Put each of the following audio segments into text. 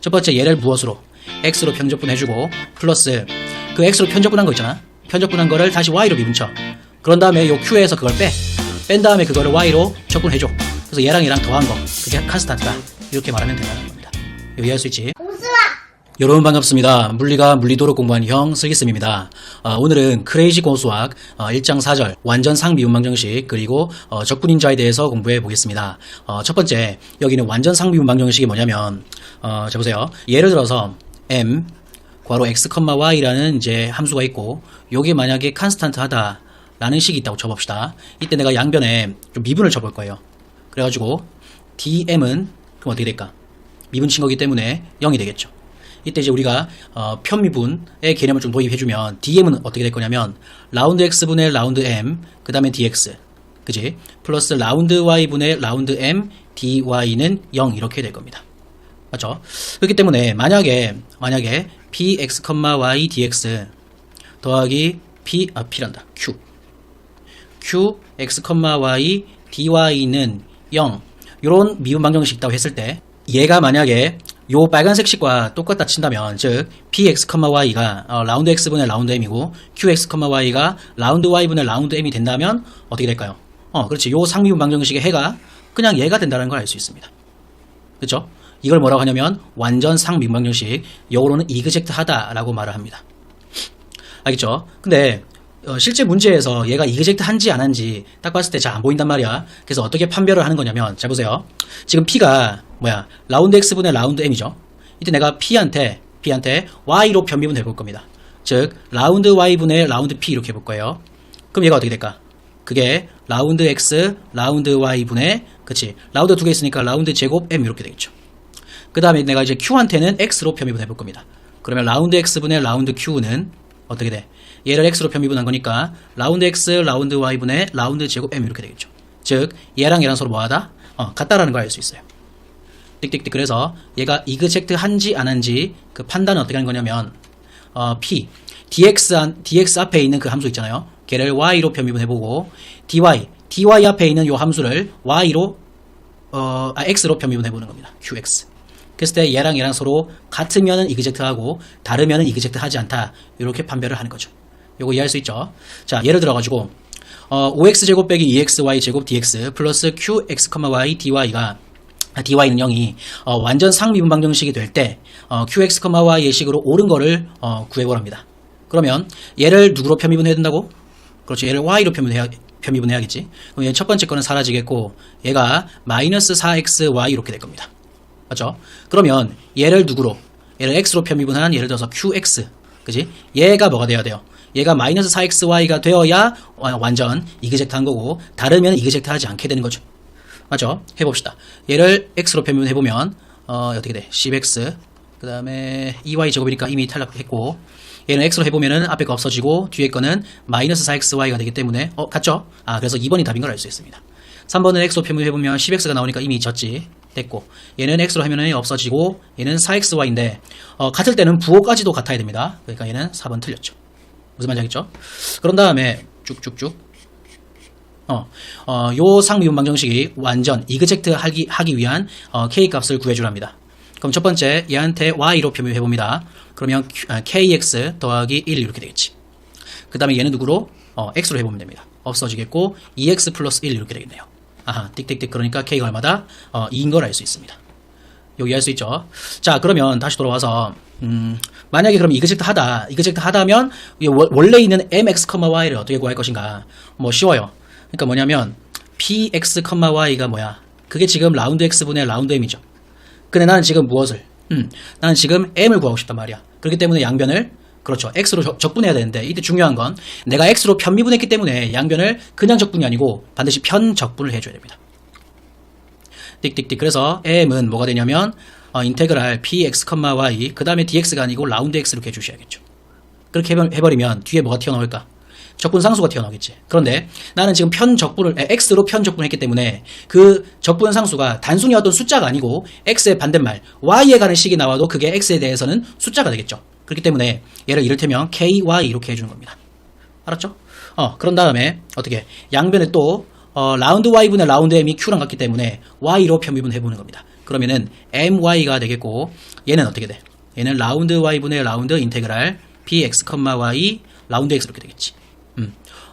첫 번째 얘를 무엇으로? x로 편적분해주고 플러스 그 x로 편적분한 거 있잖아. 편적분한 거를 다시 y로 미분쳐. 그런 다음에 요 q에서 그걸 뺀 다음에 그거를 y로 적분해줘. 그래서 얘랑 얘랑 더한 거, 그게 컨스탄트다. 이렇게 말하면 된다는 겁니다. 이해할 수 있지? 여러분 반갑습니다. 물리가 물리도로 공부하는 형 슬기쌤입니다. 오늘은 크레이지 고수학 1장 4절 완전 상미분방정식 그리고 적분인자에 대해서 공부해 보겠습니다. 첫 번째 여기는 완전 상미분방정식이 뭐냐면 자 보세요. 예를 들어서 m 괄호 x, y라는 이제 함수가 있고 요게 만약에 컨스탄트 하다라는 식이 있다고 쳐봅시다. 이때 내가 양변에 좀 미분을 쳐볼 거예요. 그래가지고 dm은 그럼 어떻게 될까? 미분 친 거기 때문에 0이 되겠죠. 이때 이제 우리가 편미분의 개념을 좀 도입해주면 dm은 어떻게 될 거냐면 라운드 x분의 라운드 m 그 다음에 dx 그지? 플러스 라운드 y분의 라운드 m dy는 0 이렇게 될 겁니다. 맞죠? 그렇기 때문에 만약에 px, y dx 더하기 p란다 q x, y dy는 0 요런 미분 방정식 있다고 했을 때 얘가 만약에 요 빨간색 식과 똑같다 친다면 즉 px, y가 라운드 x분의 라운드 m이고 qx, y가 라운드 y분의 라운드 m이 된다면 어떻게 될까요? 그렇지. 요 상미분 방정식의 해가 그냥 얘가 된다는 걸 알 수 있습니다. 그렇죠? 이걸 뭐라고 하냐면 완전 상미분 방정식, 영어로는 이그젝트 하다라고 말을 합니다. 알겠죠? 근데 실제 문제에서 얘가 이그젝트 한지 안 한지 딱 봤을 때 잘 안 보인단 말이야. 그래서 어떻게 판별을 하는 거냐면 잘 보세요. 지금 p가 라운드 x분의 라운드 m이죠. 이때 내가 p한테 y로 변미분 해볼 겁니다. 즉 라운드 y분의 라운드 p 이렇게 해볼 거예요. 그럼 얘가 어떻게 될까? 그게 라운드 x 라운드 y분의 그치 라운드 두 개 있으니까 라운드 제곱 m 이렇게 되겠죠. 그 다음에 내가 이제 q한테는 x로 변미분 해볼 겁니다. 그러면 라운드 x분의 라운드 q는 어떻게 돼? 얘를 x로 편미분한 거니까 라운드 x 라운드 y분의 라운드 제곱 m 이렇게 되겠죠. 즉 얘랑 얘랑 서로 뭐하다? 같다라는 걸 알 수 있어요. 띡띡띡. 그래서 얘가 이그젝트 한지 안 한지 그 판단은 어떻게 하는 거냐면 p dx 앞에 있는 그 함수 있잖아요. 걔를 y로 편미분해보고 dy 앞에 있는 요 함수를 y로 x로 편미분해보는 겁니다. qx. 그랬을 때 얘랑 얘랑 서로 같으면은 이그젝트하고 다르면은 이그젝트 하지 않다. 이렇게 판별을 하는 거죠. 요거 이해할 수 있죠? 자, 예를 들어가지고 5x제곱 빼기 2xy제곱 dx 플러스 qx, y dy가 dy는 0이 완전 상미분 방정식이 될 때 qx, y의 식으로 옳은 거를 구해보랍니다. 그러면 얘를 누구로 편미분해야 된다고? 그렇죠. 얘를 y로 편미분해야겠지. 그럼 얘 첫 번째 거는 사라지겠고 얘가 마이너스 4xy 이렇게 될 겁니다. 맞죠? 그러면 얘를 누구로? 얘를 x로 편미분한 예를 들어서 qx 그지? 얘가 뭐가 돼야 돼요? 얘가 마이너스 4xy가 되어야 완전 이그젝트 한 거고 다르면 이그젝트 하지 않게 되는 거죠. 맞죠? 해봅시다. 얘를 x로 편미분해보면 어떻게 돼? 10x 그 다음에 2y 제곱이니까 이미 탈락했고 얘는 x로 해보면은 앞에 거 없어지고 뒤에 거는 마이너스 4xy가 되기 때문에 같죠? 그래서 2번이 답인 걸 알 수 있습니다. 3번은 x로 편미분해보면 10x가 나오니까 이미 졌지. 됐고 얘는 x로 하면은 없어지고 얘는 4xy인데 같을 때는 부호까지도 같아야 됩니다. 그러니까 얘는 4번 틀렸죠. 무슨 말인지 알겠죠? 그런 다음에 쭉쭉쭉 요 상미분 방정식이 완전 이그젝트 하기 위한 k 값을 구해주랍니다. 그럼 첫 번째 얘한테 y로 표현해봅니다. 그러면 kx 더하기 1 이렇게 되겠지. 그 다음에 얘는 누구로? x로 해보면 됩니다. 없어지겠고 2x 플러스 1 이렇게 되겠네요. 띡띡띡. 그러니까 k가 얼마다? 2인 걸 알 수 있습니다. 여기 할 수 있죠. 자, 그러면 다시 돌아와서 만약에 그럼 이그젝트 하다면 원래 있는 mx, y를 어떻게 구할 것인가? 쉬워요. 그러니까 뭐냐면 px, y가 뭐야? 그게 지금 라운드 x분의 라운드 m이죠. 근데 나는 지금 무엇을? 나는 지금 m을 구하고 싶단 말이야. 그렇기 때문에 양변을 그렇죠. x로 적분해야 되는데 이때 중요한 건 내가 x로 편미분했기 때문에 양변을 그냥 적분이 아니고 반드시 편적분을 해줘야 됩니다. 띡띡띡. 그래서 m은 뭐가 되냐면 인테그랄 px, y 그 다음에 dx가 아니고 라운드 x 이렇게 해주셔야겠죠. 그렇게 해버리면 뒤에 뭐가 튀어나올까? 적분상수가 튀어나오겠지. 그런데 나는 지금 x로 편적분했기 때문에 그 적분상수가 단순히 어떤 숫자가 아니고 x의 반대말 y에 가는 식이 나와도 그게 x에 대해서는 숫자가 되겠죠. 그렇기 때문에 얘를 이를테면 ky 이렇게 해주는 겁니다. 알았죠? 그런 다음에 어떻게 양변에 또 라운드 y분의 라운드 m이 q랑 같기 때문에 y로 편미분 해보는 겁니다. 그러면은 my가 되겠고 얘는 어떻게 돼? 얘는 라운드 y분의 라운드 인테그랄 bx, y 라운드 x 이렇게 되겠지.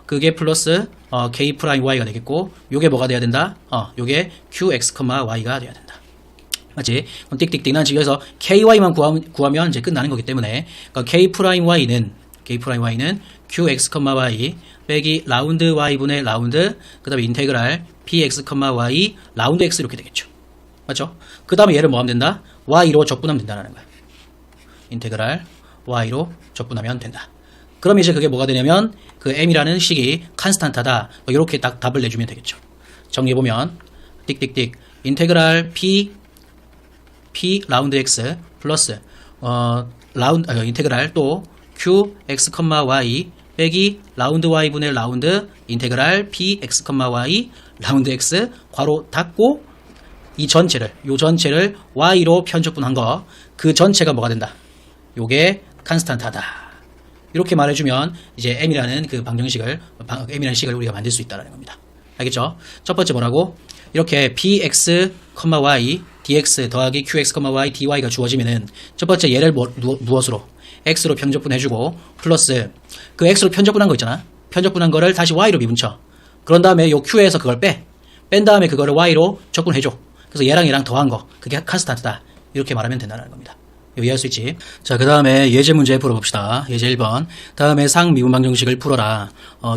그게 플러스 k 프라임 y가 되겠고 요게 뭐가 돼야 된다? 요게 qx, y가 돼야 된다. 맞지? 그럼 띡띡띡 난 지금 여기서 ky만 구하면 이제 끝나는 거기 때문에 그러니까 k 프라임 y는 qx, y 빼기 라운드 y분의 라운드 그 다음에 인테그랄 px, y 라운드 x 이렇게 되겠죠. 맞죠? 그 다음에 얘를 뭐 하면 된다? y로 적분하면 된다는 거야. 인테그랄 y로 적분하면 된다. 그럼 이제 그게 뭐가 되냐면 그 m이라는 식이 컨스탄트하다. 이렇게 딱 답을 내주면 되겠죠. 정리해보면 띡띡띡 인테그랄 p 라운드 x 플러스 인테그랄 또 qx, y 빼기 라운드 y분의 라운드 인테그랄 px, y 라운드 x 괄호 닫고 요 전체를 y로 편적분한 거 그 전체가 뭐가 된다? 요게 컨스탄트하다. 이렇게 말해주면 이제 m이라는 그 m이라는 식을 우리가 만들 수 있다는 겁니다. 알겠죠? 첫 번째 뭐라고? 이렇게 bx, y dx 더하기 qx, y dy가 주어지면은 첫 번째 얘를 무엇으로? x로 편적분해주고 플러스 그 x로 편적분한 거 있잖아. 편적분한 거를 다시 y로 미분쳐. 그런 다음에 요 q에서 그걸 뺀 다음에 그거를 y로 적분해줘. 그래서 얘랑 더한 거 그게 컨스탄트다. 이렇게 말하면 된다는 겁니다. 이해할 수 있지? 자, 그 다음에 예제 문제 풀어봅시다. 예제 1번. 다음에 상미분방 정식을 풀어라.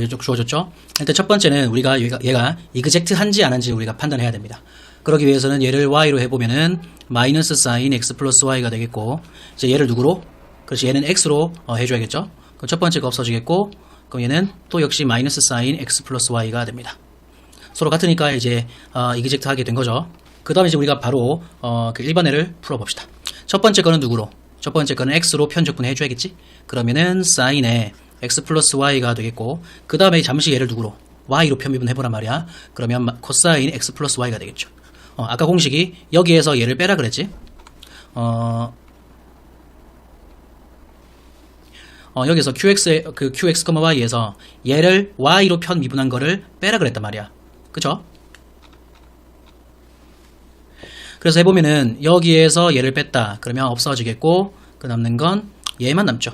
이쪽 주어졌죠? 일단 첫 번째는 우리가 얘가 이그젝트한지 안 한지 우리가 판단해야 됩니다. 그러기 위해서는 얘를 y로 해보면은 마이너스 사인 x 플러스 y가 되겠고 이제 얘를 누구로? 그렇지, 얘는 x로 해줘야겠죠? 그럼 첫 번째가 없어지겠고 그럼 얘는 또 역시 마이너스 사인 x 플러스 y가 됩니다. 서로 같으니까 이제 이그젝트 하게 된 거죠. 그 다음에 이제 우리가 바로 그 일반애를 풀어봅시다. 첫 번째 거는 누구로? 첫 번째 거는 x로 편적분 해줘야겠지? 그러면은 사인에 x 플러스 y가 되겠고 그 다음에 잠시 얘를 누구로? y로 편미분 해보란 말이야. 그러면 코사인 x 플러스 y가 되겠죠. 아까 공식이 여기에서 얘를 빼라 그랬지? 여기서 qx, y에서 얘를 y로 편미분한 거를 빼라 그랬단 말이야. 그쵸? 그래서 해보면은 여기에서 얘를 뺐다. 그러면 없어지겠고 그 남는 건 얘만 남죠.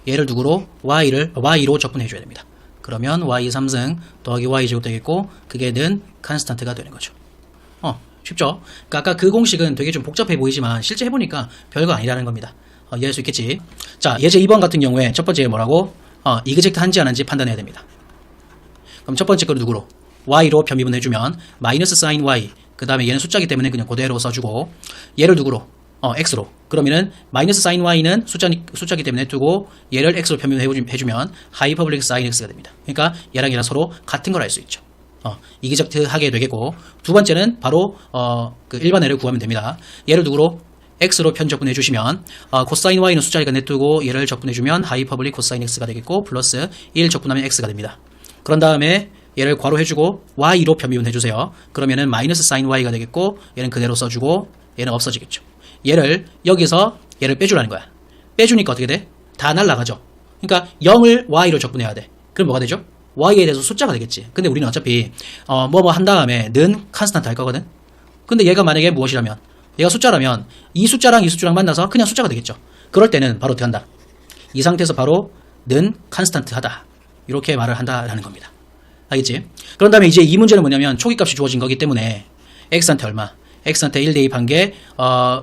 얘를 누구로? y로 적분해줘야 됩니다. 그러면 y 3승 더하기 y 제곱 되겠고 그게 는 컨스탄트가 되는 거죠. 쉽죠? 그러니까 아까 그 공식은 되게 좀 복잡해 보이지만 실제 해보니까 별거 아니라는 겁니다. 이해할 수 있겠지? 자, 예제 2번 같은 경우에 첫 번째 뭐라고? 이그젝트 한지 안 한지 판단해야 됩니다. 그럼 첫 번째 거를 누구로? y로 편미분해주면 마이너스 사인 y 그 다음에 얘는 숫자기 때문에 그냥 그대로 써주고 얘를 누구로? x로. 그러면은 마이너스 사인 y는 숫자기 때문에 두고 얘를 x로 편미분해주면 하이퍼블릭 사인 x가 됩니다. 그러니까 얘랑 서로 같은 걸 알 수 있죠. 이그젝트 하게 되겠고 두 번째는 바로 그 일반애를 구하면 됩니다. 얘를 누구로? x로 편적분해 주시면 코사인 y는 숫자리가 내두고 얘를 적분해주면 하이퍼블릭 코사인 x가 되겠고 플러스 1 적분하면 x가 됩니다. 그런 다음에 얘를 괄호 해주고 y로 편미분해주세요. 그러면은 마이너스 사인 y가 되겠고 얘는 그대로 써주고 얘는 없어지겠죠. 여기서 얘를 빼주라는 거야. 빼주니까 어떻게 돼? 다 날라가죠. 그러니까 0을 y로 적분해야 돼. 그럼 뭐가 되죠? y에 대해서 숫자가 되겠지. 근데 우리는 어차피 뭐뭐 한 다음에 는 컨스탄트 할 거거든. 근데 얘가 만약에 무엇이라면 얘가 숫자라면 이 숫자랑 만나서 그냥 숫자가 되겠죠. 그럴 때는 바로 어떻게 한다? 이 상태에서 바로 는 컨스탄트 하다. 이렇게 말을 한다라는 겁니다. 알겠지? 그런 다음에 이제 이 문제는 뭐냐면 초기값이 주어진 거기 때문에 x한테 얼마? x한테 1 대입한 게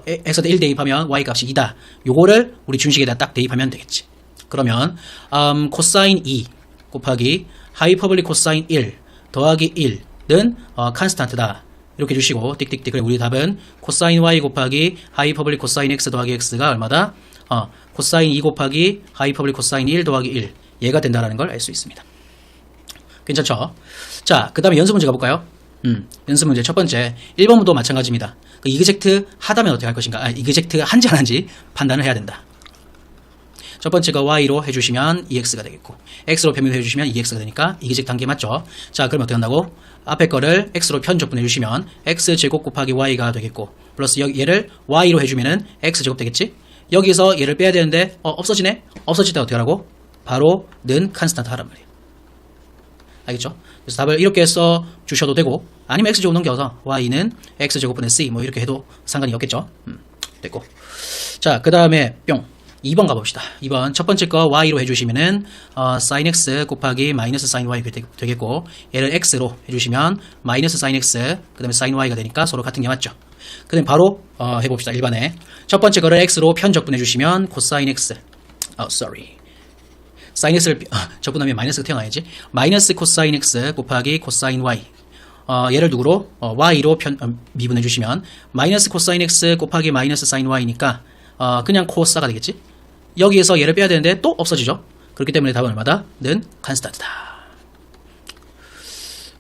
x한테 1 대입하면 y값이 2다. 요거를 우리 준식에다 딱 대입하면 되겠지. 그러면 코사인 2 곱하기 하이퍼블릭 코사인 1 더하기 1는 컨스탄트다. 이렇게 주시고 띡띡띡. 그래 우리 답은 코사인 y 곱하기 하이퍼블릭 코사인 x 더하기 x가 얼마다? 코사인 2 곱하기 하이퍼블릭 코사인 1 더하기 1 얘가 된다라는 걸 알 수 있습니다. 괜찮죠? 자, 그 다음에 연습 문제 가볼까요? 연습 문제 첫 번째 1번도 마찬가지입니다. 그 이그젝트 하다면 어떻게 할 것인가? 이그젝트 한지 안 한지 판단을 해야 된다. 첫 번째가 y로 해주시면 2x가 되겠고 x로 편미분해 주시면 2x가 되니까 이그젝트 한 게 맞죠? 자, 그럼 어떻게 한다고? 앞에 거를 x로 편적분해 주시면 x제곱 곱하기 y가 되겠고 플러스 얘를 y로 해주면은 x제곱 되겠지? 여기서 얘를 빼야 되는데 없어지네? 없어질 때 어떻게 하라고? 바로 는 컨스탄트 하란 말이에요. 알겠죠? 그래서 답을 이렇게 써 주셔도 되고, 아니면 x제곱 넘겨서 y는 x제곱분의 c 뭐 이렇게 해도 상관이 없겠죠? 됐고. 자, 그 다음에 뿅 2번 가봅시다. 2번 첫 번째 거 y로 해주시면은 sin x 곱하기 마이너스 sin y 되겠고, 얘를 x로 해주시면 마이너스 sin x 그 다음에 sin y가 되니까 서로 같은 게 맞죠? 그 다음에 바로 해봅시다. 일반에 첫 번째 거를 x로 편적분해주시면 cosine x sin x를 적분하면 마이너스가 튀어나와야지. 마이너스 cosine x 곱하기 cosine y. 얘를 누구로? y로 미분해주시면 마이너스 cosine x 곱하기 마이너스 sin y니까 그냥 코사가 되겠지. 여기에서 얘를 빼야 되는데 또 없어지죠. 그렇기 때문에 답은 얼마다? 는 컨스탄트다.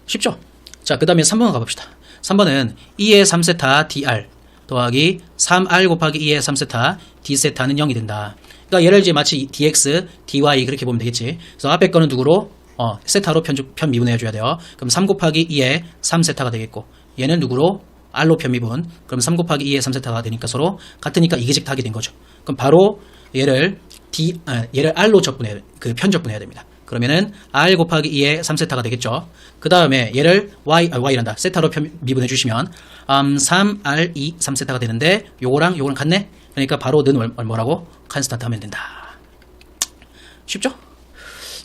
쉽죠? 자, 그 다음에 3번 가봅시다. 3번은 2의 3세타 dr 더하기 3r 곱하기 2의 3세타 d세타는 0이 된다. 그러니까 얘를 이제 마치 dx, dy 그렇게 보면 되겠지. 그래서 앞에 거는 누구로? 세타로 편미분해줘야 돼요. 그럼 3 곱하기 2의 3세타가 되겠고, 얘는 누구로? r로 편미분. 그럼 3 곱하기 2의 3세타가 되니까 서로 같으니까 이계직도 하게 된 거죠. 그럼 바로 얘를 r로 편적분해야 됩니다. 그러면은 r 곱하기 2의 3세타가 되겠죠. 그 다음에 얘를 y란다. 세타로 미분해 주시면 3r2 3세타가 되는데 요거랑 같네. 그러니까 바로 는 뭐라고? 컨스탄트 하면 된다. 쉽죠?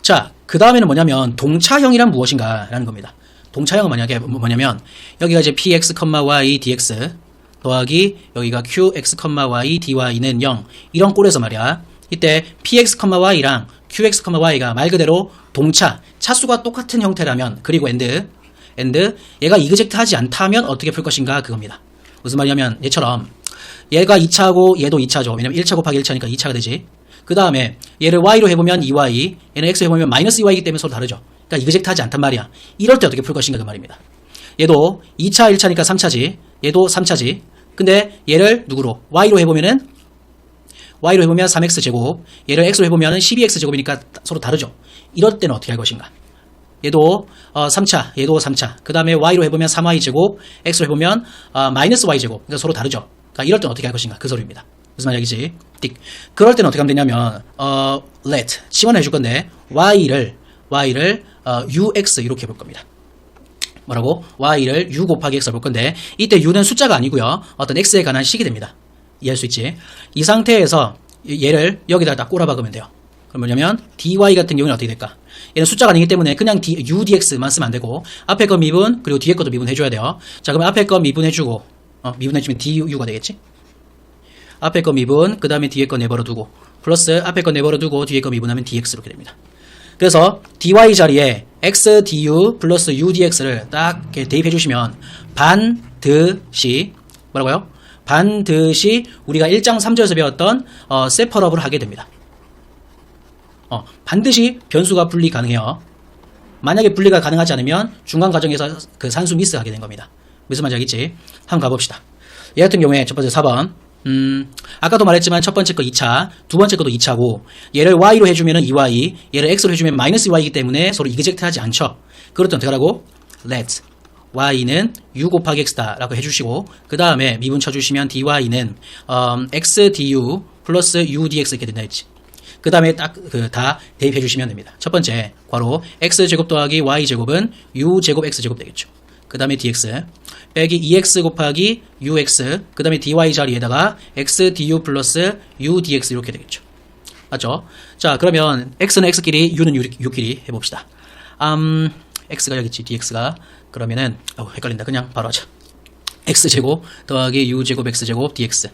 자, 그 다음에는 뭐냐면 동차형이란 무엇인가 라는 겁니다. 동차형은 뭐냐면 여기가 이제 px, y, dx 더하기 여기가 qx, y, dy는 0 이런 꼴에서 말이야. 이때 px, y랑 qx, y가 말 그대로 동차, 차수가 똑같은 형태라면, 그리고 and 얘가 이그젝트 하지 않다면 어떻게 풀 것인가 그겁니다. 무슨 말이냐면 얘처럼 얘가 2차고 얘도 2차죠. 왜냐면 1차 곱하기 1차니까 2차가 되지. 그 다음에 얘를 y로 해보면 2y, 얘는 x로 해보면 마이너스 2y이기 때문에 서로 다르죠. 그러니까 이그젝트 하지 않단 말이야. 이럴 때 어떻게 풀 것인가 그 말입니다. 얘도 2차 1차니까 3차지. 얘도 3차지. 근데 얘를 누구로? y로 해보면 3x제곱, 얘를 x로 해보면 12x제곱이니까 서로 다르죠. 이럴 때는 어떻게 할 것인가? 얘도 3차, 얘도 3차. 그 다음에 y로 해보면 3y제곱, x로 해보면 마이너스 y제곱. 그러니까 서로 다르죠. 그러니까 이럴 때는 어떻게 할 것인가? 그 소리입니다. 무슨 말이지? 그럴 때는 어떻게 하면 되냐면 let 치환해 줄 건데 y를 ux 이렇게 볼 겁니다. 뭐라고? y를 u 곱하기 x를 볼 건데 이때 u는 숫자가 아니고요. 어떤 x에 관한 식이 됩니다. 이해할 수 있지? 이 상태에서 얘를 여기다 딱 꼬라 박으면 돼요. 그럼 뭐냐면 dy 같은 경우는 어떻게 될까? 얘는 숫자가 아니기 때문에 그냥 u dx만 쓰면 안 되고 앞에 거 미분 그리고 뒤에 것도 미분해줘야 돼요. 자, 그럼 앞에 거 미분해주고 미분해주면 du가 되겠지? 앞에 거 미분 그 다음에 뒤에 거 내버려두고 플러스 앞에 거 내버려두고 뒤에 거 미분하면 dx 이렇게 됩니다. 그래서 dy 자리에 x du 플러스 u dx를 딱 이렇게 대입해주시면 반드시 뭐라고요? 반드시 우리가 1장 3절에서 배웠던 세퍼러블을 하게 됩니다. 반드시 변수가 분리 가능해요. 만약에 분리가 가능하지 않으면 중간 과정에서 그 산수 미스하게 된 겁니다. 무슨 말인지 알겠지? 한번 가봅시다. 얘 같은 경우에 첫 번째 4번 아까도 말했지만 첫 번째 거 2차, 두 번째 것도 2차고 얘를 y로 해주면 2y, 얘를 x로 해주면 마이너스 2y이기 때문에 서로 이그젝트 하지 않죠. 그럴 때 어떻게 하라고? let y는 u 곱하기 x다 라고 해주시고 그 다음에 미분 쳐주시면 dy는 x du 플러스 u dx 이렇게 된다 했지. 그 다음에 딱 다 대입해 주시면 됩니다. 첫 번째 괄호 x제곱 더하기 y제곱은 u제곱 x제곱 되겠죠. 그 다음에 dx 빼기 2x 곱하기 ux 그 다음에 dy 자리에다가 x du 플러스 u dx 이렇게 되겠죠. 맞죠? 자, 그러면 x는 x끼리 u는 u끼리 해봅시다. x가 여기 있지. dx가 그러면은 헷갈린다. 그냥 바로 하자. x제곱 더하기 u제곱 x제곱 dx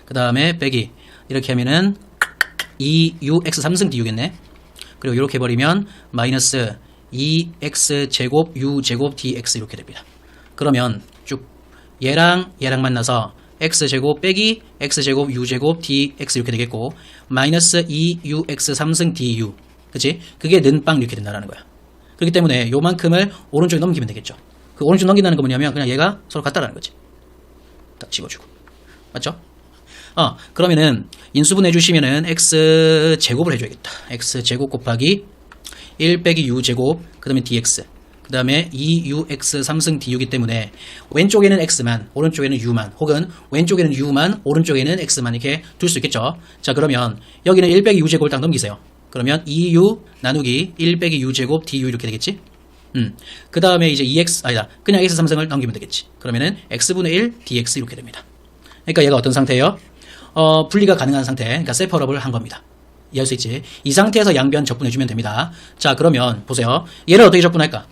그 다음에 빼기 이렇게 하면은 2ux 3승 du겠네. 그리고 이렇게 해버리면 마이너스 2x제곱 u제곱 dx 이렇게 됩니다. 그러면 쭉 얘랑 만나서 x제곱 빼기 x제곱 u제곱 dx 이렇게 되겠고 마이너스 2ux 3승 du 그치? 그게 는빵 이렇게 된다는 거야. 그렇기 때문에 요만큼을 오른쪽에 넘기면 되겠죠. 그 오른쪽 넘긴다는 거 뭐냐면 그냥 얘가 서로 같다라는 거지. 딱 집어주고. 맞죠? 그러면은 인수분 해주시면은 x제곱을 해줘야겠다. x제곱 곱하기 1 빼기 u제곱 그 다음에 dx 그 다음에 2ux 3승 du이기 때문에 왼쪽에는 x만 오른쪽에는 u만 혹은 왼쪽에는 u만 오른쪽에는 x만 이렇게 둘 수 있겠죠. 자, 그러면 여기는 1 빼기 u제곱을 딱 넘기세요. 그러면 2u 나누기 1 빼기 u제곱 du 이렇게 되겠지. 그 다음에 이제 2x, 아니다. 그냥 x3승을 넘기면 되겠지. 그러면은 x분의 1 dx 이렇게 됩니다. 그러니까 얘가 어떤 상태예요? 분리가 가능한 상태. 그러니까 세퍼러블 한 겁니다. 이해할 수 있지? 이 상태에서 양변 적분해주면 됩니다. 자, 그러면 보세요. 얘를 어떻게 적분할까?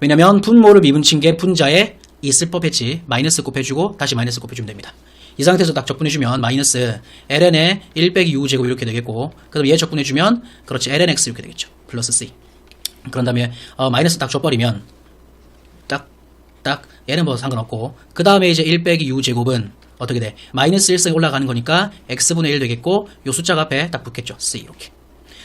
왜냐면 분모를 미분친 게 분자에 있을 법했지. 마이너스 곱해주고 다시 마이너스 곱해주면 됩니다. 이 상태에서 딱 적분해주면 마이너스 ln의 1 빼기 u제곱 이렇게 되겠고, 그 다음에 얘 적분해주면 그렇지 lnx 이렇게 되겠죠. 플러스 c. 그런 다음에 마이너스 딱 줘버리면 딱 얘는 뭐 상관없고, 그 다음에 이제 1 빼기 u제곱은 어떻게 돼? 마이너스 1승 올라가는 거니까 x분의 1 되겠고, 요 숫자가 앞에 딱 붙겠죠. c 이렇게.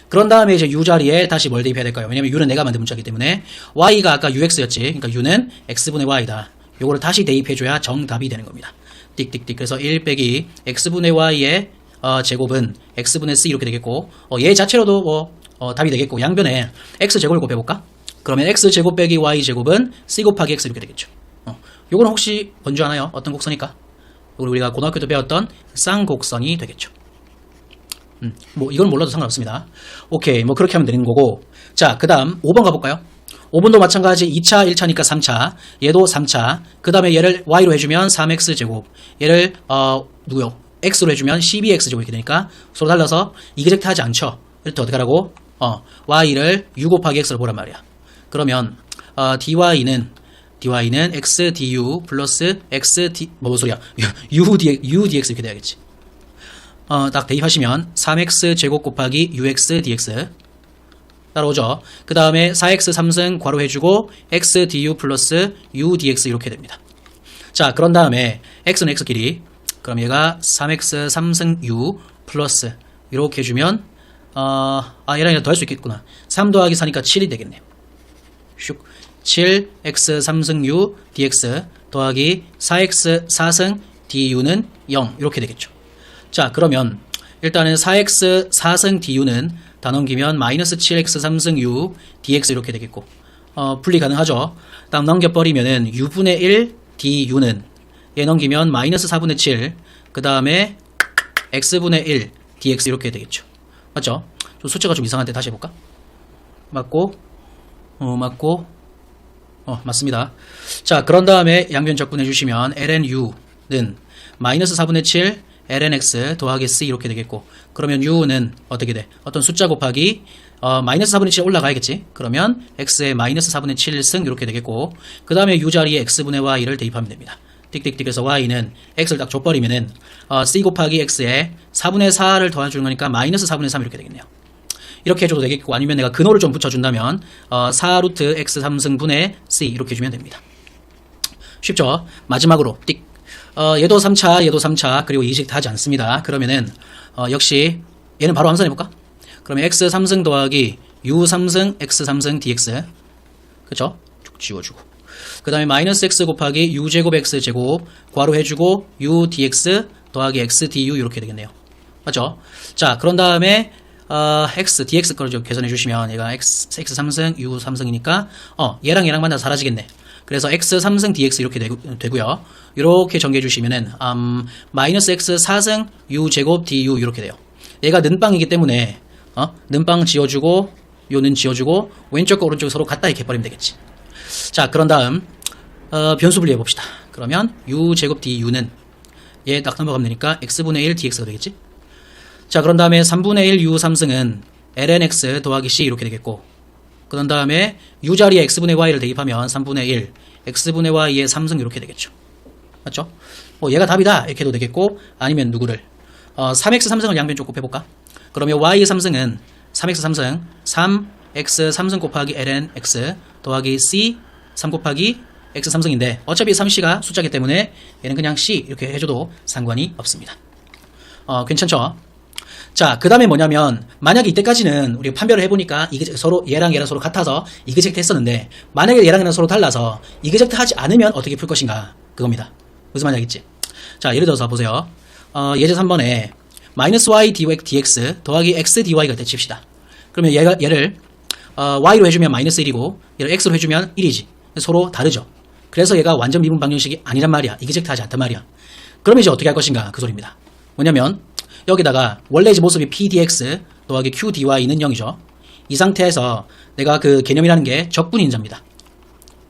그런 다음에 이제 u 자리에 다시 뭘 대입해야 될까요? 왜냐면 u는 내가 만든 문자이기 때문에 y가 아까 ux였지. 그러니까 u는 x분의 y다. 요거를 다시 대입해줘야 정답이 되는 겁니다. 띡띡띡. 그래서 1 빼기 x분의 y의 제곱은 x분의 c 이렇게 되겠고, 얘 자체로도 답이 되겠고, 양변에 x제곱을 곱해볼까? 그러면 x제곱 빼기 y제곱은 c 곱하기 x 이렇게 되겠죠. 요거는 혹시 뭔지 아나요? 어떤 곡선일까? 우리가 고등학교 때 배웠던 쌍곡선이 되겠죠. 뭐 이건 몰라도 상관없습니다. 오케이, 뭐 그렇게 하면 되는 거고. 자, 그 다음 5번 가볼까요? 5번도 마찬가지 2차, 1차니까 3차, 얘도 3차, 그 다음에 얘를 y로 해주면 3x제곱, 얘를 누구요? x로 해주면 12x제곱 이렇게 되니까 서로 달라서 이그젝트 하지 않죠. 이럴 때 어떻게 하라고? y를 u 곱하기 x로 보란 말이야. 그러면 dy는 x du 플러스 x d 뭔 소리야? u dx 이렇게 돼야겠지. 딱 대입하시면 3x 제곱 곱하기 ux dx 따라오죠. 그 다음에 4x 3승 괄호 해주고 x du 플러스 u dx 이렇게 됩니다. 자, 그런 다음에 x는 x끼리, 그럼 얘가 3x 3승 u 플러스 이렇게 해주면 얘랑 더 할 수 있겠구나. 3 더하기 4니까 7이 되겠네요. 슉. 7x 3승 u dx 더하기 4x 4승 du는 0 이렇게 되겠죠. 자, 그러면 일단은 4x 4승 du는 다 넘기면 마이너스 7x 3승 u dx 이렇게 되겠고, 분리 가능하죠. 딱 넘겨버리면은 u분의 1 du는 얘 넘기면 마이너스 4분의 7, 그 다음에 x분의 1 dx 이렇게 되겠죠. 맞죠? 좀 숫자가 좀 이상한데 다시 해볼까? 맞고, 맞습니다. 자, 그런 다음에 양변 적분해 주시면 lnu는 마이너스 4분의 7 lnx 더하기 c 이렇게 되겠고, 그러면 u는 어떻게 돼? 어떤 숫자 곱하기 마이너스 4분의 7 올라가야겠지? 그러면 x의 마이너스 4분의 7승 이렇게 되겠고, 그 다음에 u 자리에 x분의 y를 대입하면 됩니다. 띡띡띡. 그래서 y는 x를 딱 줘버리면은 c 곱하기 x에 4분의 4를 더해주는 거니까 마이너스 4분의 3 이렇게 되겠네요. 이렇게 해줘도 되겠고, 아니면 내가 근호를 좀 붙여준다면 4루트 x 3승분의 c 이렇게 해주면 됩니다. 쉽죠? 마지막으로 띡. 얘도 3차, 그리고 이식 다 하지 않습니다. 그러면은 역시 얘는 바로 함선해볼까? 그러면 x 3승 더하기 u 3승 x 3승 dx, 그쵸? 쭉 지워주고, 그 다음에 마이너스 x 곱하기 u 제곱 x 제곱 괄호 해주고 u dx 더하기 x du 이렇게 되겠네요. 맞죠? 자, 그런 다음에 x dx 거를 좀 계산해 주시면 얘가 x 3승 u 3승이니까 얘랑 만나서 사라지겠네. 그래서 x 3승 dx 이렇게 되고요. 이렇게 정리해 주시면은 마이너스 x 4승 u 제곱 du 이렇게 돼요. 얘가 는빵이기 때문에 는빵 지워주고 요는 지워주고 왼쪽과 오른쪽 서로 같다 이렇게 해버리면 되겠지. 자, 그런 다음 변수 분리해 봅시다. 그러면 u 제곱 du는 얘 딱 넘어가면 되니까 x분의 1 dx가 되겠지. 자, 그런 다음에 3분의 1 u 3승은 lnx 더하기 c 이렇게 되겠고, 그런 다음에 u 자리에 x분의 y를 대입하면 3분의 1 x분의 y의 3승 이렇게 되겠죠. 맞죠? 얘가 답이다 이렇게 해도 되겠고, 아니면 누구를 3x 3승을 양변 쪽 곱해볼까? 그러면 y의 3승은 3x 3승 3x 3승 곱하기 lnx 더하기 c 3 곱하기 x 3승인데 어차피 3c가 숫자기 때문에 얘는 그냥 c 이렇게 해줘도 상관이 없습니다. 괜찮죠? 자, 그 다음에 뭐냐면, 만약에 이때까지는 우리가 판별을 해보니까 서로 얘랑 서로 같아서 이그젝트 했었는데, 만약에 얘랑 서로 달라서 이그젝트 하지 않으면 어떻게 풀 것인가, 그겁니다. 무슨 말이겠지? 자, 예를 들어서 보세요. 예제 3번에 마이너스 y dx 더하기 x dy가 돼 칩시다. 그러면 얘를 y로 해주면 마이너스 1이고 얘를 x로 해주면 1이지. 서로 다르죠. 그래서 얘가 완전 미분 방정식이 아니란 말이야. 이그젝트 하지 않단 말이야. 그러면 이제 어떻게 할 것인가, 그 소리입니다. 뭐냐면 여기다가 원래 이제 모습이 p dx 더하기 q dy는 0이죠. 이 상태에서 내가 그 개념이라는 게 적분인자입니다.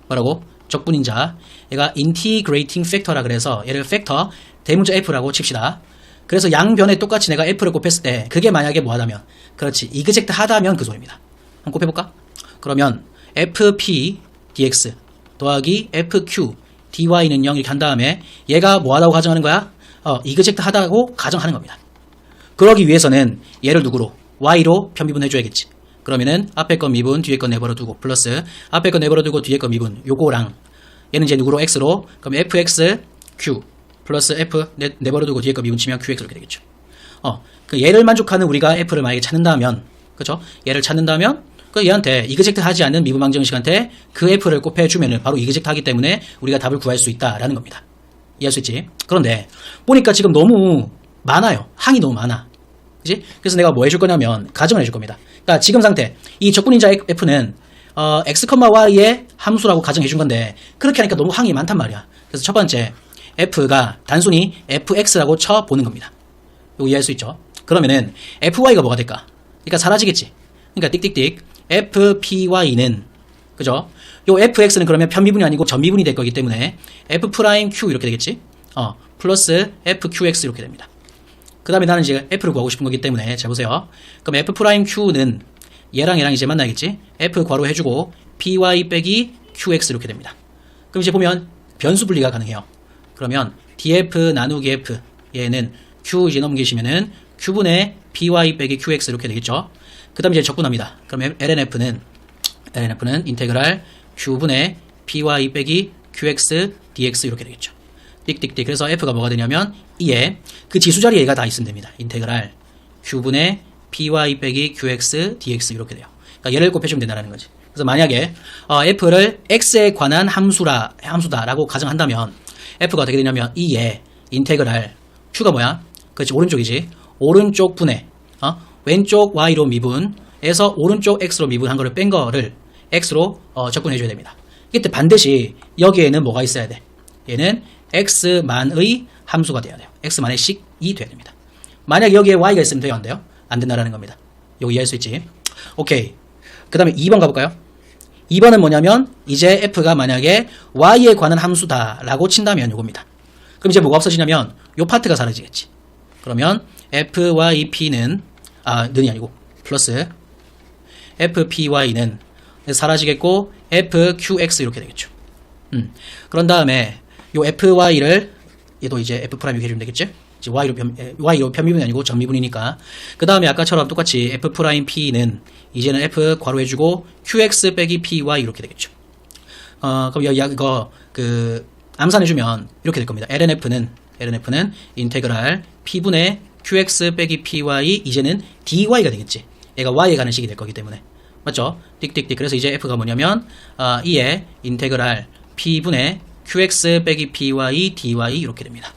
뭐라고? 적분인자. 얘가 integrating factor라 그래서 얘를 팩터 대문자 f라고 칩시다. 그래서 양변에 똑같이 내가 f를 곱했을 때 그게 만약에 뭐하다면, 그렇지, 이그젝트 하다면 그 소리입니다. 한번 곱해볼까? 그러면 fp dx 더하기 fq dy는 0 이렇게 한 다음에 얘가 뭐하다고 가정하는 거야? 이그젝트 하다고 가정하는 겁니다. 그러기 위해서는 얘를 누구로? y로 편미분해줘야겠지. 그러면은 앞에 건 미분, 뒤에 건 내버려두고 플러스 앞에 건 내버려두고 뒤에 건 미분, 요거랑 얘는 이제 누구로? x로. 그럼 fx q 플러스 f 내버려두고 뒤에 거 미분 치면 qx 이렇게 되겠죠. 그 얘를 만족하는 우리가 f를 만약에 찾는다면, 그죠? 얘를 찾는다면 그 얘한테 이그젝트 하지 않는 미분 방정식한테 그 f를 곱해주면은 바로 이그젝트 하기 때문에 우리가 답을 구할 수 있다라는 겁니다. 이해할 수 있지? 그런데 보니까 지금 너무 많아요. 항이 너무 많아. 그치? 그래서 내가 뭐 해줄 거냐면 가정을 해줄 겁니다. 그러니까 지금 상태 이 적분인자 f는 x, y의 함수라고 가정해 준 건데 그렇게 하니까 너무 항이 많단 말이야. 그래서 첫 번째 f가 단순히 fx라고 쳐보는 겁니다. 이거 이해할 수 있죠? 그러면은 fy가 뭐가 될까? 그러니까 사라지겠지. 그러니까 띡띡띡 fpy는, 그죠? 요 fx는 그러면 편미분이 아니고 전미분이 될 거기 때문에 f'q 이렇게 되겠지? 플러스 fqx 이렇게 됩니다. 그 다음에 나는 이제 f를 구하고 싶은 거기 때문에 잘 보세요. 그럼 f'q는 얘랑 이제 만나겠지? f 괄호 해주고 py 빼기 qx 이렇게 됩니다. 그럼 이제 보면 변수 분리가 가능해요. 그러면 df 나누기 f, 얘는 q 이제 넘기시면은 q분의 py 빼기 qx 이렇게 되겠죠. 그 다음에 이제 적분합니다. 그럼 lnf는 인테그랄 q분의 py 빼기 qx dx 이렇게 되겠죠. 띡띡띡. 그래서 f가 뭐가 되냐면 이에 그 지수 자리에 얘가 다 있으면 됩니다. 인테그랄 q분의 py 빼기 qx dx 이렇게 돼요. 그러니까 얘를 곱해주면 된다는 거지. 그래서 만약에 f를 x에 관한 함수다라고 가정한다면 f가 어떻게 되냐면 이에 인테그랄 q가 뭐야? 그렇지, 오른쪽이지. 오른쪽 분의 왼쪽 y로 미분에서 오른쪽 x로 미분한 거를 뺀 거를 x로 적분해줘야 됩니다. 이때 반드시 여기에는 뭐가 있어야 돼? 얘는 x만의 함수가 돼야 돼요. x만의 식이 돼야 됩니다. 만약 여기에 y가 있으면 돼요, 안 돼요? 안 된다라는 겁니다. 이거 이해할 수 있지? 오케이. 그 다음에 2번 가볼까요? 2번은 뭐냐면 이제 f가 만약에 y에 관한 함수다라고 친다면 요겁니다. 그럼 이제 뭐가 없어지냐면 요 파트가 사라지겠지. 그러면 fyp는 는이 아니고 플러스 fpy는 사라지겠고 fqx 이렇게 되겠죠. 그런 다음에 요 fy를 얘도 이제 f 프라임 이렇게 해주면 되겠죠. 이제 y로 편미분이 아니고 전미분이니까. 그 다음에 아까처럼 똑같이 f 프라임 p는 이제는 f 괄호 해주고 qx 빼기 py 이렇게 되겠죠. 그럼 이거 암산해주면 이렇게 될 겁니다. lnf는 인테그랄 p분의 qx 빼기 py 이제는 dy가 되겠지. 얘가 y에 가는 식이 될 거기 때문에. 맞죠? 띡띡띡. 그래서 이제 f가 뭐냐면 이에 인테그랄 p분의 qx 빼기 py dy 이렇게 됩니다.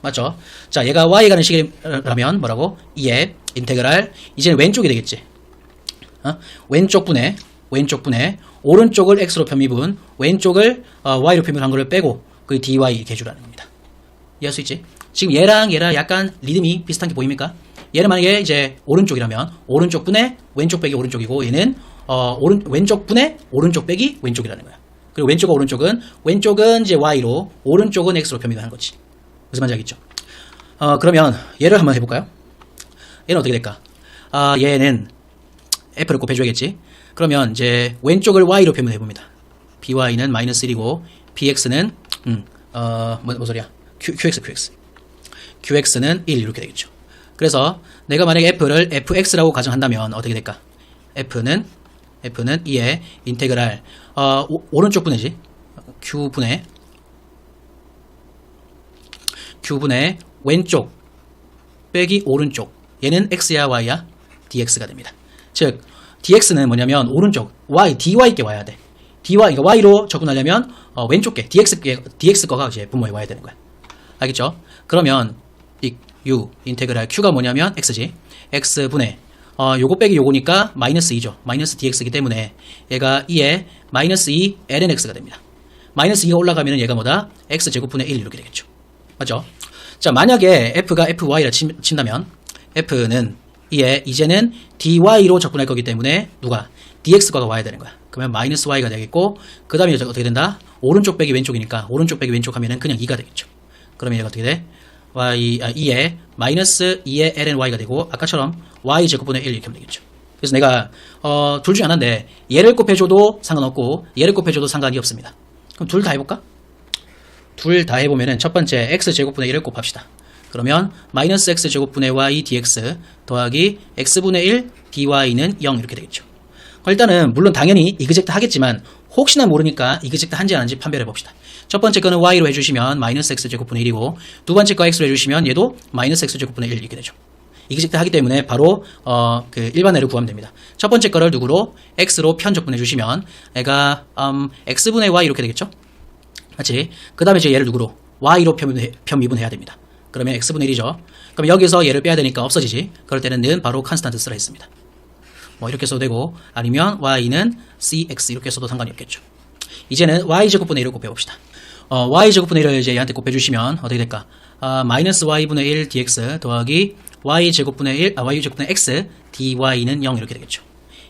맞죠? 자, 얘가 y에 가는 식이라면 뭐라고? 이에 인테그랄 이제는 왼쪽이 되겠지. 왼쪽 분의 오른쪽을 x로 편미분, 왼쪽을 y로 편미분한 거를 빼고 그 dy 이렇게 해주라는 겁니다. 이해할 수 있지? 지금 얘랑 약간 리듬이 비슷한 게 보입니까? 얘는 만약에 이제 오른쪽이라면 오른쪽 분의 왼쪽 빼기 오른쪽이고 얘는 왼쪽 분의 오른쪽 빼기 왼쪽이라는 거야. 그리고 왼쪽은 이제 y로, 오른쪽은 x로 편미분한 거지. 무슨 말인지 알겠죠? 그러면 얘를 한번 해볼까요? 얘는 어떻게 될까? 얘는 f를 곱해줘야겠지. 그러면 이제 왼쪽을 y로 표현해봅니다. by는 마이너스 1이고 bx는 뭐 소리야? qx는 1 이렇게 되겠죠. 그래서 내가 만약에 f를 fx라고 가정한다면 어떻게 될까? f는 이에 인테그랄 오른쪽 분해지. q분의 왼쪽 빼기 오른쪽, 얘는 x야 y야? dx가 됩니다. 즉 dx는 뭐냐면 오른쪽 dy께 와야 돼. 그러니까 y로 접근하려면 왼쪽 게 dx 거가 이제 분모에 와야 되는 거야. 알겠죠? 그러면 이 u 인테그랄 q가 뭐냐면 x지. x분의 요거 빼기 요거니까 마이너스 2죠. 마이너스 dx이기 때문에 얘가 2에 마이너스 2 lnx가 됩니다. 마이너스 2가 올라가면 얘가 뭐다? x제곱분의 1 이렇게 되겠죠. 맞죠? 자, 만약에 f가 fy라 친다면 f는 이에 이제는 dy로 접근할 거기 때문에 누가? dx가 와야 되는 거야. 그러면 마이너스 y가 되겠고 그 다음에 어떻게 된다? 오른쪽 빼기 왼쪽이니까 오른쪽 빼기 왼쪽 하면은 그냥 2가 되겠죠. 그러면 얘가 어떻게 돼? 2에 마이너스 2의 ln y가 되고 아까처럼 y 제곱분의 1 이렇게 하면 되겠죠. 그래서 내가 둘 중에 하나인데 얘를 곱해줘도 상관없고 얘를 곱해줘도 상관이 없습니다. 그럼 둘 다 해볼까? 둘 다 해보면은 첫 번째 x제곱분의 1을 곱합시다. 그러면 마이너스 x제곱분의 y dx 더하기 x분의 1 dy는 0 이렇게 되겠죠. 일단은 물론 당연히 이그젝트 하겠지만 혹시나 모르니까 이그젝트 한지 안 한지 판별해 봅시다. 첫 번째 거는 y로 해주시면 마이너스 x제곱분의 1이고 두 번째 거 x로 해주시면 얘도 마이너스 x제곱분의 1 이렇게 되죠. 이그젝트 하기 때문에 바로 그 일반애를 구하면 됩니다. 첫 번째 거를 누구로? x로 편적분해 주시면 얘가 x분의 y 이렇게 되겠죠. 맞지? 그 다음에 이제 얘를 누구로? y로 편미분해야 됩니다. 그러면 x분의 1이죠. 그럼 여기서 얘를 빼야 되니까 없어지지. 그럴 때는 는 바로 컨스탄트 쓰라 했습니다. 뭐 이렇게 써도 되고 아니면 y는 cx 이렇게 써도 상관이 없겠죠. 이제는 y제곱분의 1을 곱해봅시다. y제곱분의 1을 이제 얘한테 곱해주시면 어떻게 될까? 마이너스 y분의 1 dx 더하기 y제곱분의 x dy는 0 이렇게 되겠죠.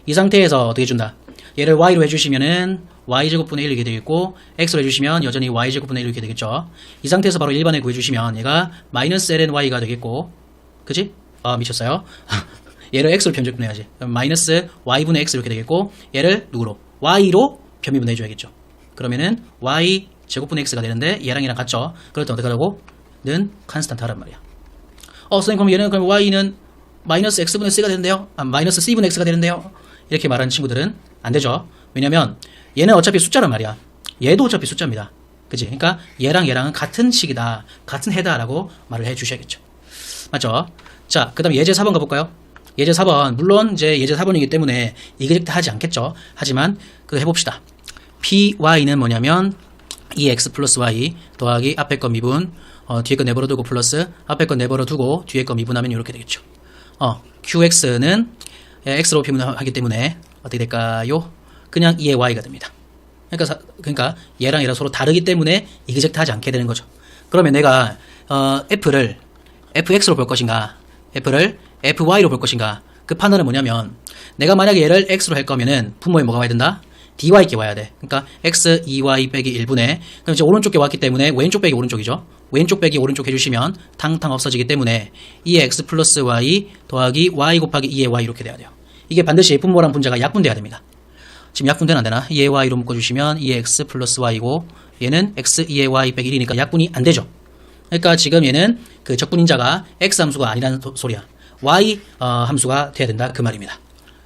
이 상태에서 어떻게 준다? 얘를 y로 해주시면은 y제곱분의 1 이렇게 되겠고 x로 해주시면 여전히 y제곱분의 1 이렇게 되겠죠. 이 상태에서 바로 일반에 구해주시면 얘가 마이너스 ln y가 되겠고 그치? 미쳤어요. 얘를 x로 편집분해야지. 마이너스 y분의 x 이렇게 되겠고 얘를 누구로? y로 편미분해줘야겠죠. 그러면은 y 제곱분의 x가 되는데 얘랑 같죠? 그럴 때 어떻게 하라고? 는 컨스탄트 하란 말이야. 선생님 그럼 얘는 그럼 y는 마이너스 x분의 c가 되는데요? 마이너스 c분의 x가 되는데요? 이렇게 말하는 친구들은 안 되죠. 왜냐면 얘는 어차피 숫자란 말이야. 얘도 어차피 숫자입니다. 그치? 그러니까 얘랑은 같은 식이다. 같은 해다라고 말을 해 주셔야겠죠. 맞죠? 자, 그 다음 예제 4번 가볼까요? 예제 4번. 물론 이제 예제 4번이기 때문에 이그젝트 하지 않겠죠. 하지만 그거 해봅시다. py는 뭐냐면 2x 플러스 y 더하기 앞에 거 미분 뒤에 거 내버려 두고 플러스 앞에 거 내버려 두고 뒤에 거 미분하면 이렇게 되겠죠. qx는 x로 표현하기 때문에 어떻게 될까요? 그냥 2의 y가 됩니다. 그러니까 얘랑 서로 다르기 때문에 이그젝트 하지 않게 되는 거죠. 그러면 내가 f를 fx로 볼 것인가 f를 fy로 볼 것인가 그 판단은 뭐냐면 내가 만약에 얘를 x로 할 거면은 분모에 뭐가 와야 된다? dy께 와야 돼. 그러니까 x 2y 빼기 1분의 그럼 이제 오른쪽에 왔기 때문에 왼쪽 빼기 오른쪽이죠. 왼쪽 빼기 오른쪽 해주시면 탕탕 없어지기 때문에 2x 플러스 y 더하기 y 곱하기 2의 y 이렇게 돼야 돼요. 이게 반드시 분모랑 분자가 약분돼야 됩니다. 지금 약분되는 안 되나? 2의 y로 묶어주시면 2x 플러스 y고 얘는 x 2의 y 빼기 1이니까 약분이 안 되죠. 그러니까 지금 얘는 그 적분인자가 x 함수가 아니라는 소리야. y 함수가 돼야 된다 그 말입니다.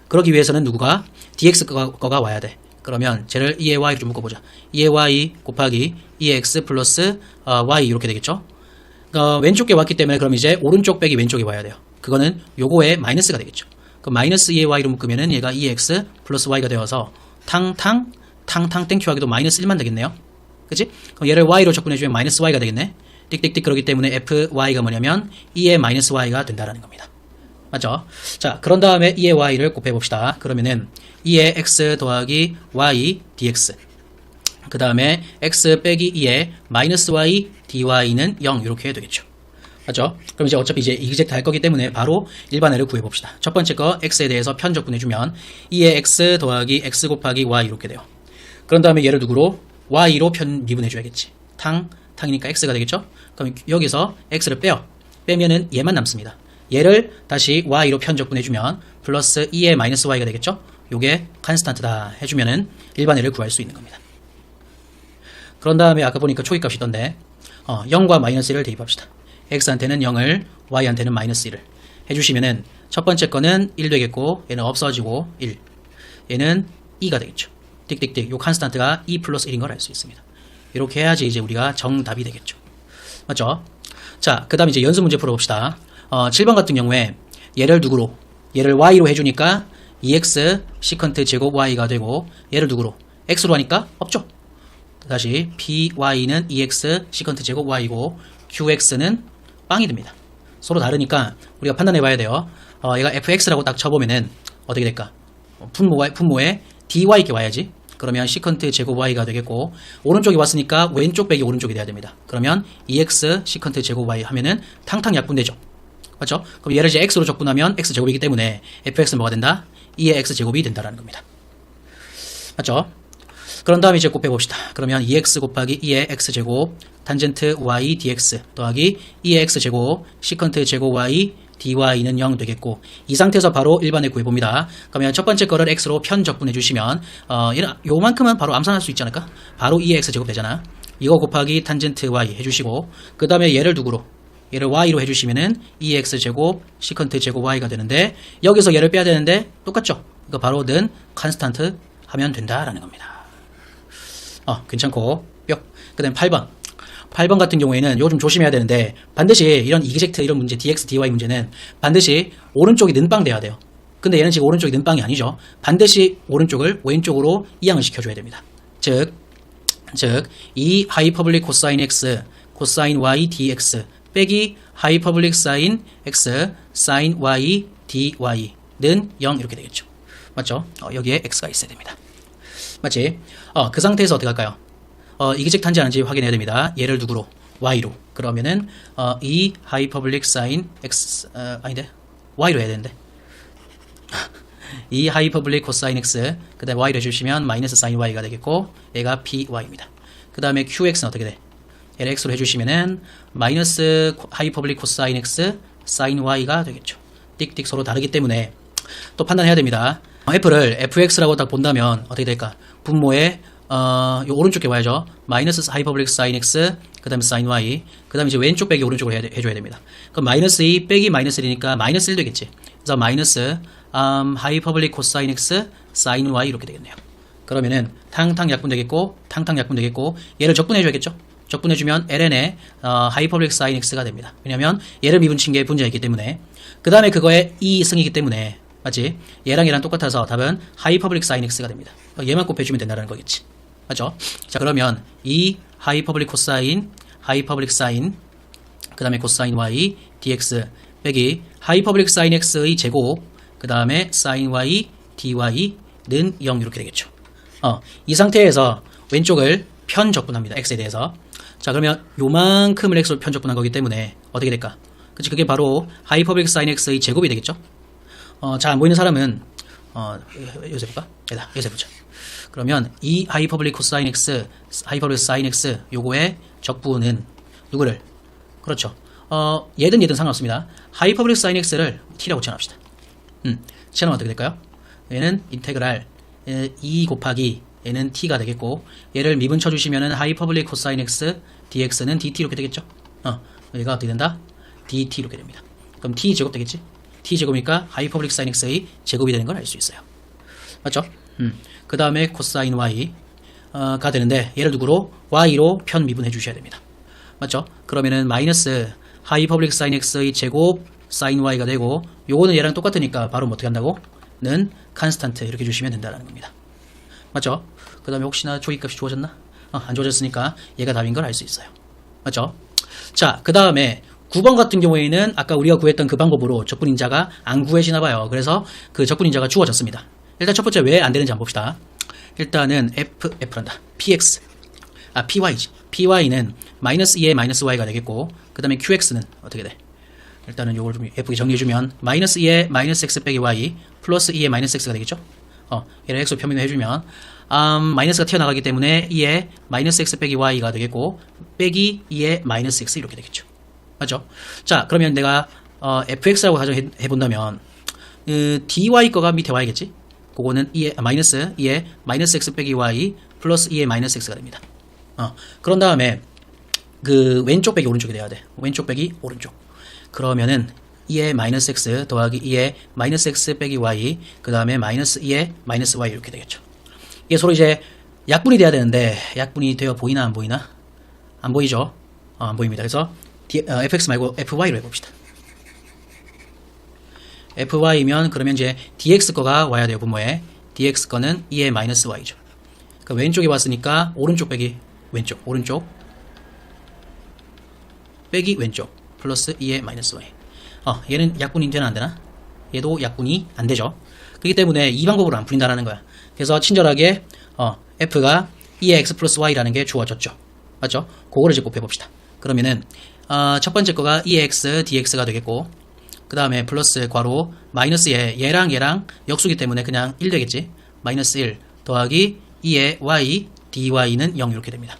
그러기 위해서는 누구가? dx 거가 와야 돼. 그러면 쟤를 2의 y로 좀 묶어보자. 2의 y 곱하기 2x 플러스 y 이렇게 되겠죠. 왼쪽에 왔기 때문에 그럼 이제 오른쪽 빼기 왼쪽에 와야 돼요. 그거는 요거에 마이너스가 되겠죠. 그럼 마이너스 2의 y로 묶으면은 얘가 2x 플러스 y가 되어서 탕탕 땡큐 하기도 마이너스 1만 되겠네요. 그치? 그럼 얘를 y로 접근해주면 마이너스 y가 되겠네. 띡띡띡 그러기 때문에 fy가 뭐냐면 2의 마이너스 y가 된다라는 겁니다. 맞죠? 자, 그런 다음에 2의 y를 곱해봅시다. 그러면은 2의 x 더하기 y dx 그 다음에 x 빼기 2의 마이너스 y dy는 0 이렇게 되겠죠. 맞죠? 그럼 이제 어차피 이제 이그젝트 할 거기 때문에 바로 일반애를 구해봅시다. 첫 번째 거 x에 대해서 편적분해주면 2의 x 더하기 x 곱하기 y 이렇게 돼요. 그런 다음에 얘를 누구로? y로 편미분해줘야겠지. 탕이니까 x가 되겠죠? 그럼 여기서 x를 빼면은 얘만 남습니다. 얘를 다시 y로 편적분해주면 플러스 2의 마이너스 y가 되겠죠? 요게 컨스탄트다 해주면은 일반애를 구할 수 있는 겁니다. 그런 다음에 아까 보니까 초기값이 있던데 0과 마이너스 1을 대입합시다. x한테는 0을 y한테는 마이너스 1을 해주시면은 첫 번째 거는 1 되겠고 얘는 없어지고 1 얘는 2가 되겠죠. 띡띡띡 요 컨스탄트가 2 플러스 1인 걸 알 수 있습니다. 이렇게 해야지 이제 우리가 정답이 되겠죠. 맞죠? 자, 그 다음에 이제 연수 문제 풀어봅시다. 7번 같은 경우에 얘를 누구로? 얘를 y로 해주니까 2x 시컨트 제곱 y가 되고 얘를 누구로? x로 하니까 없죠? 다시 py는 2x 시컨트 제곱 y고 qx는 빵이 됩니다. 서로 다르니까 우리가 판단해 봐야 돼요. 얘가 fx라고 딱 쳐보면은 어떻게 될까? 분모에 dy께 와야지. 그러면 시컨트 제곱 y가 되겠고 오른쪽에 왔으니까 왼쪽 빼기 오른쪽이 돼야 됩니다. 그러면 2x 시컨트 제곱 y 하면은 탕탕 약분되죠. 맞죠? 그럼 얘를 이제 x로 적분하면 x제곱이기 때문에 fx는 뭐가 된다? 2의 x제곱이 된다라는 겁니다. 맞죠? 그런 다음에 이제 곱해봅시다. 그러면 2x 곱하기 2의 x제곱 탄젠트 y dx 더하기 2의 x제곱 시컨트 제곱 y dy는 0 되겠고, 이 상태에서 바로 일반에 구해봅니다. 그러면 첫 번째 거를 x로 편적분해 주시면 요만큼은 바로 암산할 수 있지 않을까? 바로 2의 x제곱 되잖아. 이거 곱하기 탄젠트 y 해주시고, 그 다음에 얘를 누구로? 얘를 y로 해주시면은 2x제곱 시컨트 제곱 y가 되는데, 여기서 얘를 빼야 되는데 똑같죠? 그러니까 바로 는 컨스탄트 하면 된다라는 겁니다. 괜찮고 뿅. 그 다음에 8번 같은 경우에는 요즘 조심해야 되는데, 반드시 이런 이그젝트 이런 문제 dx dy 문제는 반드시 오른쪽이 는빵 돼야 돼요. 근데 얘는 지금 오른쪽이 는빵이 아니죠. 반드시 오른쪽을 왼쪽으로 이항을 시켜줘야 됩니다. 즉 이 하이퍼블릭 코사인 x 코사인 y dx 빼기 하이퍼블릭 사인 x 사인 y dy는 0 이렇게 되겠죠. 맞죠? 여기에 x가 있어야 됩니다. 맞지? 그 상태에서 어떻게 할까요? 이그젝트한지 아닌지 확인해야 됩니다. 얘를 누구로? y로. 그러면은 이 하이퍼블릭 사인 x 아닌데 y로 해야 되는데 이 하이퍼블릭 코사인 x 그 다음에 y로 해주시면 마이너스 사인 y가 되겠고, 얘가 py입니다. 그 다음에 qx는 어떻게 돼? 얘를 x로 해주시면은 마이너스 하이퍼블릭 코사인 x 사인 y가 되겠죠. 띡띡 서로 다르기 때문에 또 판단해야 됩니다. f를 fx라고 딱 본다면 어떻게 될까? 분모에 요 오른쪽 게 와야죠. 마이너스 하이퍼블릭 사인 x 그 다음에 사인 y 그 다음에 이제 왼쪽 빼기 오른쪽으로 해줘야 됩니다. 그럼 마이너스 2 빼기 마이너스 1이니까 마이너스 1 되겠지. 그래서 마이너스 하이퍼블릭 코사인 x 사인 y 이렇게 되겠네요. 그러면은 탕탕 약분 되겠고 탕탕 약분 되겠고, 얘를 적분해줘야겠죠. 적분해주면 ln의 하이퍼블릭 사인 x가 됩니다. 왜냐면 얘를 미분친 게 분자이기 때문에. 그 다음에 그거에 2승이기 때문에, 맞지? 얘랑 얘랑 똑같아서 답은 하이퍼블릭 사인 x가 됩니다. 얘만 곱해주면 된다는 거겠지. 맞죠? 자, 그러면 이 하이퍼블릭 코사인 하이퍼블릭 사인 그 다음에 코사인 y dx 빼기 하이퍼블릭 사인 x의 제곱 그 다음에 사인 y dy는 0 이렇게 되겠죠. 이 상태에서 왼쪽을 편적분합니다. x에 대해서. 자, 그러면 요만큼을 x로 편적분한 거기 때문에 어떻게 될까? 그치, 그게 바로 하이퍼블릭 사인 x의 제곱이 되겠죠. 잘 안 보이는 사람은 여기서 볼까? 여기서 보자. 그러면 이 하이퍼블릭 코사인 x 하이퍼블릭 사인 x 요거의 적분은 누구를? 그렇죠. 얘든 상관없습니다. 하이퍼블릭 사인 x를 t라고 치환합시다. 치환하면 어떻게 될까요? 얘는 인테그랄 2 곱하기 얘는 t가 되겠고, 얘를 미분 쳐주시면은 하이퍼블릭 코사인 x dx는 dt 이렇게 되겠죠. 얘가 어떻게 된다? dt 이렇게 됩니다. 그럼 t 제곱 되겠지? t 제곱이니까 하이퍼블릭 사인 x의 제곱이 되는 걸 알 수 있어요. 맞죠? 그 다음에 코사인 y가 되는데, 얘를 누구로? y로 편 미분해 주셔야 됩니다. 맞죠? 그러면은 마이너스 하이퍼블릭 사인 x의 제곱 사인 y가 되고, 요거는 얘랑 똑같으니까 바로 뭐 어떻게 한다고? 는 컨스탄트 이렇게 주시면 된다는 겁니다. 맞죠? 그 다음에 혹시나 조기값이 주어졌나? 안 주어졌으니까 얘가 답인 걸 알 수 있어요. 맞죠? 자, 그 다음에 9번 같은 경우에는 아까 우리가 구했던 그 방법으로 적분인자가 안 구해지나 봐요. 그래서 그 적분인자가 주어졌습니다. 일단 첫 번째 왜 안 되는지 한번 봅시다. 일단은 f란다. py지. py는 마이너스 2의 마이너스 y가 되겠고, 그 다음에 qx는 어떻게 돼? 일단은 요걸 좀 예쁘게 정리해주면 마이너스 2의 마이너스 x 빼기 y 플러스 2의 마이너스 x가 되겠죠? 얘를 x로 표현해주면 마이너스가 튀어나가기 때문에 2의 마이너스 x 빼기 y가 되겠고, 빼기 2의 마이너스 x 이렇게 되겠죠. 맞죠? 자, 그러면 내가 fx라고 가정해본다면 dy 거가 밑에 y겠지? 그거는 2의 마이너스 x 빼기 y 플러스 2의 마이너스 x가 됩니다. 그런 다음에 그 왼쪽 빼기 오른쪽이 돼야 돼. 왼쪽 빼기 오른쪽. 그러면은 2의 마이너스 x 더하기 2의 마이너스 x 빼기 y 그 다음에 마이너스 2의 마이너스 y 이렇게 되겠죠. 이게 서로 이제 약분이 돼야 되는데, 약분이 되어 보이나 안 보이나? 안 보이죠? 안 보입니다. 그래서 fx 말고 fy로 해봅시다. fy면 그러면 이제 dx 거가 와야 돼요. 분모에. dx 거는 2의 마이너스 y죠. 그러니까 왼쪽에 왔으니까 오른쪽 빼기 왼쪽, 오른쪽 빼기 왼쪽 플러스 2의 마이너스 y. 얘는 약분이 되나 안 되나? 얘도 약분이 안 되죠. 그렇기 때문에 이 방법으로 안 풀린다라는 거야. 그래서 친절하게 f가 2의 x 플러스 y라는 게 주어졌죠. 맞죠? 그거를 이제 곱해봅시다. 그러면은 첫 번째 거가 2의 x dx가 되겠고, 그 다음에 플러스 괄호 마이너스에 얘랑 얘랑 역수기 때문에 그냥 1 되겠지. 마이너스 1 더하기 2의 y dy는 0 이렇게 됩니다.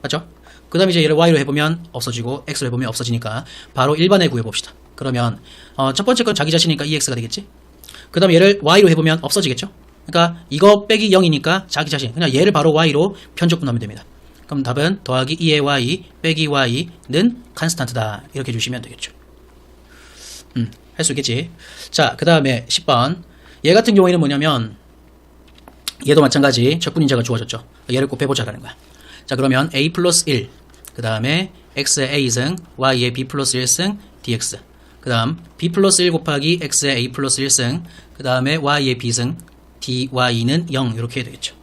맞죠? 그 다음에 이제 얘를 y로 해보면 없어지고 x로 해보면 없어지니까 바로 일반에 구해봅시다. 그러면 첫 번째 건 자기 자신이니까 2x가 되겠지. 그 다음에 얘를 y로 해보면 없어지겠죠. 그러니까 이거 빼기 0이니까 자기 자신, 그냥 얘를 바로 y로 편적분하면 됩니다. 그럼 답은 더하기 2의 y 빼기 y는 컨스탄트다 이렇게 주시면 되겠죠. 할 수 있겠지. 자, 그 다음에 10번 얘 같은 경우에는 뭐냐면 얘도 마찬가지 적분인자가 주어졌죠. 얘를 곱해보자라는 거야. 자, 그러면 a 플러스 1, 그 다음에 x의 a승, y의 b 플러스 1승 dx, 그 다음 b 플러스 1 곱하기 x의 a 플러스 1승, 그 다음에 y의 b승 dy는 0 이렇게 해야 되겠죠.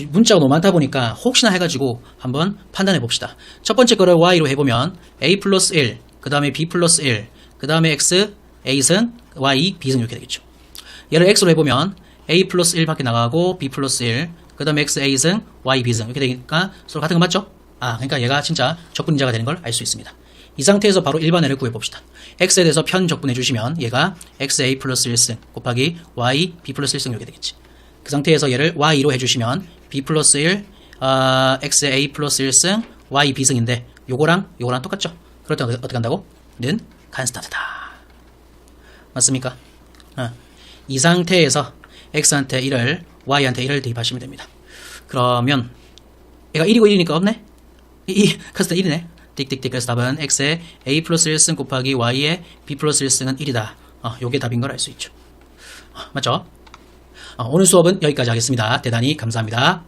문자가 너무 많다 보니까 혹시나 해가지고 한번 판단해 봅시다. 첫 번째 거를 y로 해보면 a 플러스 1, 그 다음에 b 플러스 1, 그 다음에 x, a승, y, b승 이렇게 되겠죠. 얘를 x로 해보면 a 플러스 1 밖에 나가고 b 플러스 1, 그 다음에 x, a승, y, b승 이렇게 되니까 서로 같은 거 맞죠? 그러니까 얘가 진짜 적분인자가 되는 걸 알 수 있습니다. 이 상태에서 바로 일반애를 구해봅시다. x에 대해서 편 적분해 주시면 얘가 xa 플러스 1승 곱하기 y, b 플러스 1승 이렇게 되겠지. 그 상태에서 얘를 y로 해주시면 b 플러스 1, xa 플러스 1승, y, b승인데 요거랑 똑같죠? 그럴 때 어떻게 한다고? 는 컨스탄트다. 맞습니까? 이 상태에서 x한테 1을, y한테 1을 대입하시면 됩니다. 그러면 얘가 1이고 1이니까 없네? 컨스탄트 1이네. 띡띡띡. 그래서 답은 x의 a 플러스 1승 곱하기 y의 b 플러스 1승은 1이다. 요게 답인 걸 알 수 있죠. 맞죠? 오늘 수업은 여기까지 하겠습니다. 대단히 감사합니다.